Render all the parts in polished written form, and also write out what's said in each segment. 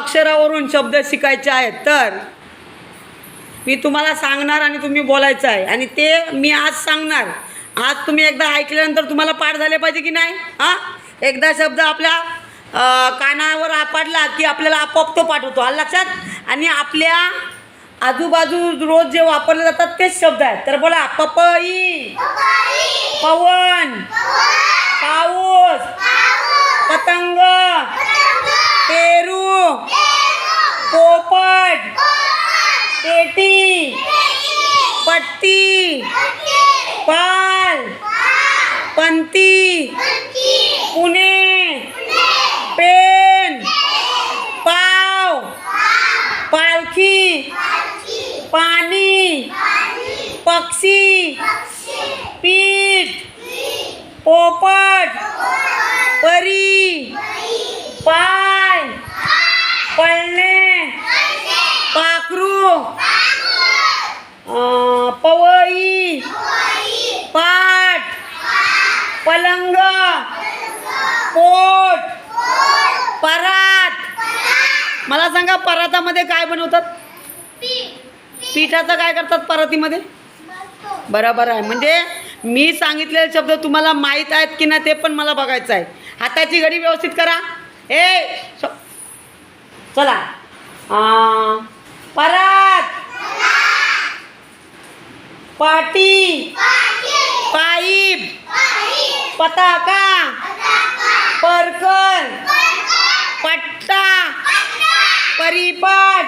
अक्षरावरून शब्द शिकायचे आहेत, तर मी तुम्हाला सांगणार आणि तुम्ही बोलायचं आहे. आणि ते मी आज सांगणार. आज तुम्ही एकदा ऐकल्यानंतर तुम्हाला पाठ झाले पाहिजे की नाही? हां, एकदा शब्द आपल्या कानावर आपडला की आपल्याला आपोआप तो पाठ होतो. आलं लक्षात? आणि आपल्या आजूबाजू रोज जे वापरले जातात तेच शब्द आहेत. तर बोला, पपई, पवन, पाऊस, पतंग, पेरू, पोपट, पेटी, पट्टी, पाल, पंती, पुणे, पेन, पाव, पालखी, पाणी, पक्षी, पीठ, पोपट, परी, पाय, पळणे, पाखरू, पवई, पाट, पलंग, पोट, परात. मला सांगा, परातामध्ये काय बनवतात? पिठाचं काय करतात परातीमध्ये? बरोबर आहे. म्हणजे मी सांगितलेले शब्द तुम्हाला माहीत आहेत की नाही ते पण मला बघायचं आहे. हाताची घडी व्यवस्थित करा. चला, परात, पाटी, पाईप, पताका, पर्कल, पट्टा, परिपाट,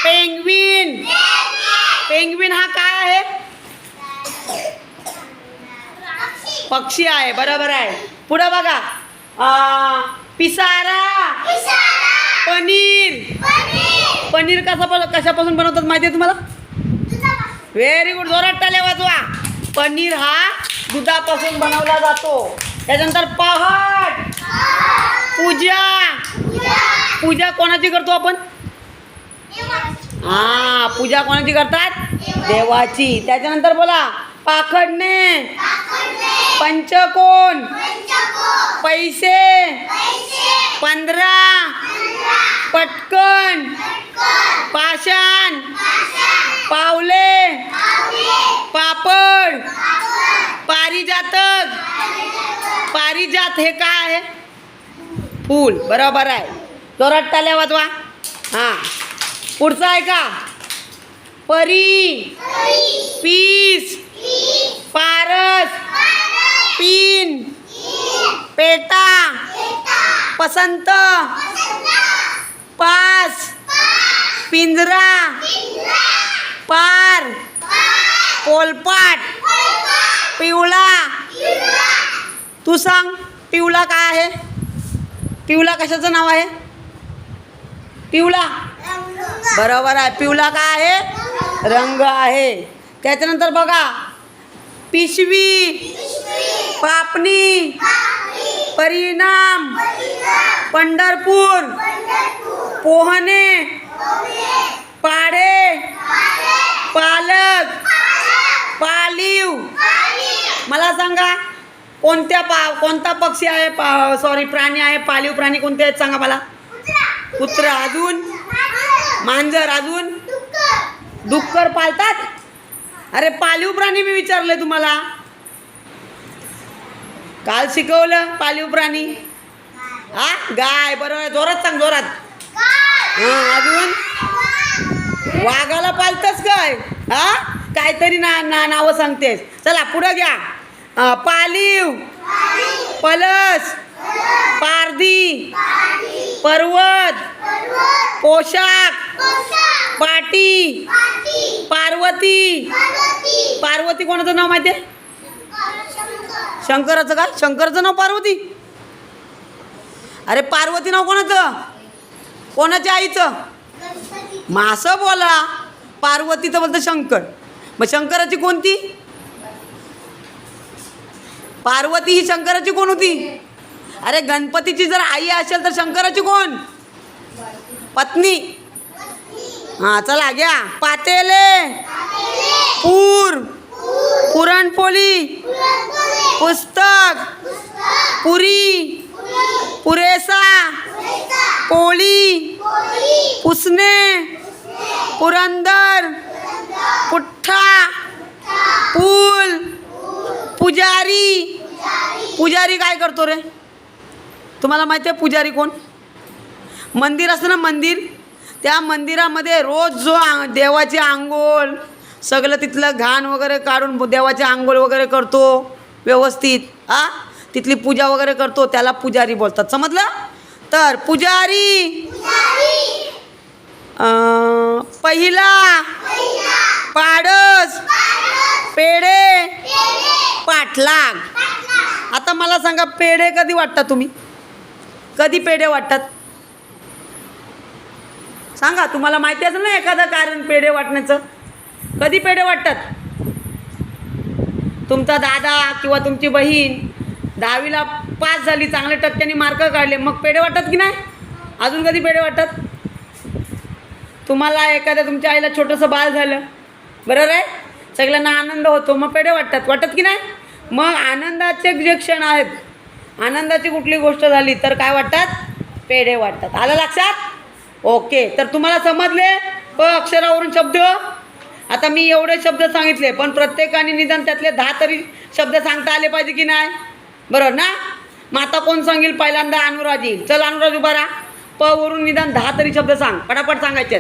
पेंग्विन. पेंग्विन हा काय आहे? पक्षी आहे. बरोबर आहे. पुढे बघा, पिसारा, पनीर. पनीर कशापासून बनवतात माहिती आहे तुम्हाला? Very good. जोरात टाळ्या वाजवा. पनीर हा दुधापासून बनवला जातो. त्याच्यानंतर पहाट, पूजा. पूजा कोणाची करतो आपण? हां, पूजा कोणाची करतात? देवाची. त्याच्यानंतर बोला, पाखडणे, पंचकोन, पैसे, 15, पटकन, पाषाण, पावले, पापड, पारिजातक. पारिजात हे काय आहे? फूल. बरोबर आहे. जोरात टाळ्या वाजवा. हां, पुढचं आहे का? परी, पीस, पारस, पिन, पेटा, पसंत, पास, पिंजरा, पार, पोलपाट, पिवळा. तू सांग, पिवळा काय आहे? पिवळा कशाचं नाव आहे? पिवळा. बरोबर आहे. पिवळा काय आहे? रंग आहे. त्याच्यानंतर बघा, पिशवी, पापणी, परिणाम, पंढरपूर, पोहणे, पाढे, पालक, पालीव. मला सांगा, कोणता पक्षी आहे, प्राणी आहे पालीव प्राणी कोणते आहेत सांगा मला? कुत्रा. अजून? मांजर. अजून? डुक्कर पाळतात? अरे पालीव प्राणी मी विचारले तुम्हाला, काल शिकवलं पालीव प्राणी. हा, गाय. बरोबर. जोरात सांग, जोरात. हां, अजून? वाघाला पाळतस काय? हा, काहीतरी नावं सांगतेस. चला पुढं घ्या. पालीव, पलस, पारधी, पर्वत, पोशाख, पाटी, पार्वती. पार्वती कोणाचं नाव माहिती आहे? शंकराचं का? शंकराचं नाव पार्वती? अरे पार्वती नाव कोणाचं? कोणाच्या आईचं? मासं बोला. पार्वती तर बोलतं शंकर. मग शंकराची कोणती? पार्वती ही शंकराची कोण होती? अरे गणपतीची जर आई असेल तर शंकराची कोण? पत्नी. हां, चला घ्या. पातेले, पूर, पुरणपोळी, पुस्तक, पुरी, पुरेसा, पोळी, पुसणे, पुरंदर, पुठ्ठा, पूल, पुजारी. पुजारी काय करतो रे? तुम्हाला माहिती आहे पुजारी कोण? मंदिर असतं ना मंदिर, त्या मंदिरामध्ये रोज जो देवाची आंघोळ सगळं तिथलं घाण वगैरे काढून देवाची आंघोळ वगैरे करतो व्यवस्थित, तिथली पूजा वगैरे करतो, त्याला पुजारी बोलतात. समजलं? तर पुजारी पहिला, पाडस, पेढे, पाठलाग. आता मला सांगा, पेढे कधी वाटतात तुम्ही? कधी पेढे वाटतात सांगा? तुम्हाला माहिती असेल ना एखादं कारण पेढे वाटण्याचं. कधी पेढे वाटतात? तुमचा दादा किंवा तुमची बहीण 10वीला पास झाली, चांगल्या टक्क्यांनी मार्क काढले, मग पेढे वाटतात की नाही? अजून कधी पेढे वाटतात? तुम्हाला एखाद्या तुमच्या आईला छोटंसं बाळ झालं, बरोबर आहे, सगळ्यांना आनंद होतो, मग पेढे वाटतात की नाही? मग आनंदाचे जे क्षण आहेत, आनंदाची कुठली गोष्ट झाली तर काय वाटतात? पेढे वाटतात. आलं लक्षात? ओके. तर तुम्हाला समजले अक्षरावरून शब्द? आता मी एवढे शब्द सांगितले, पण प्रत्येकाने निदान त्यातले 10 तरी शब्द सांगता आले पाहिजे की नाही? बरोबर ना? मग आता कोण सांगेल पहिल्यांदा? अनुराज येईल. चल अनुराज उभा राहा. प वरून निदान 10 तरी शब्द सांग, पटापट सांगायचे.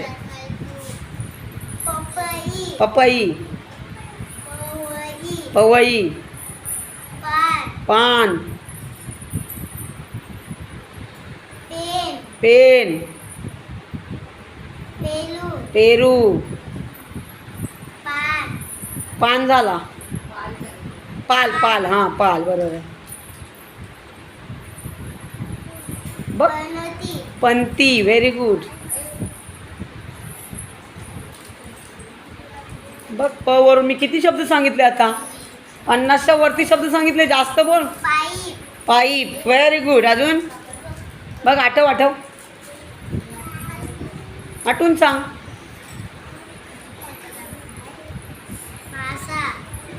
पपई, पवई, पान, पेन, पेरू, पान झाला, पाल, पाल, हां पाल, बरोबर आहे. बघ, पंती, व्हेरी गुड. बघ, प वरून मी किती शब्द सांगितले आता? 50च्या वरती शब्द सांगितले. जास्त बोल. Pipe, very good. अजून बघ, आठव, आठवून सांग.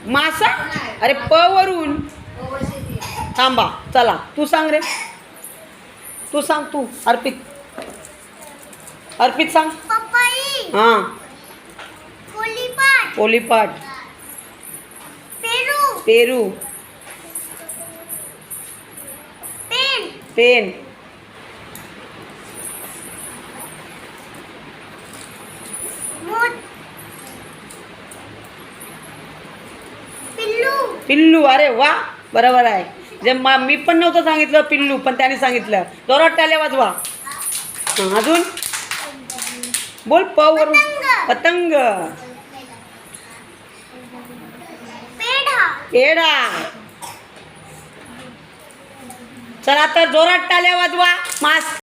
मासा. अरे प वरून. थांबा, चला तू सांग रे, तू सांग. तू अर्पित सांग. हां, पोलीपाट, पेरू, पेन, पिल्लू. अरे वा, बरोबर आहे. जे मी पण नव्हतं सांगितलं पिल्लू, पण त्याने सांगितलं. जोरात टाळ्या वाजवा. अजून बोल. प वरून. पतंग, पेढा. चला तर जोरात टाळ्या वाजवा. मास्क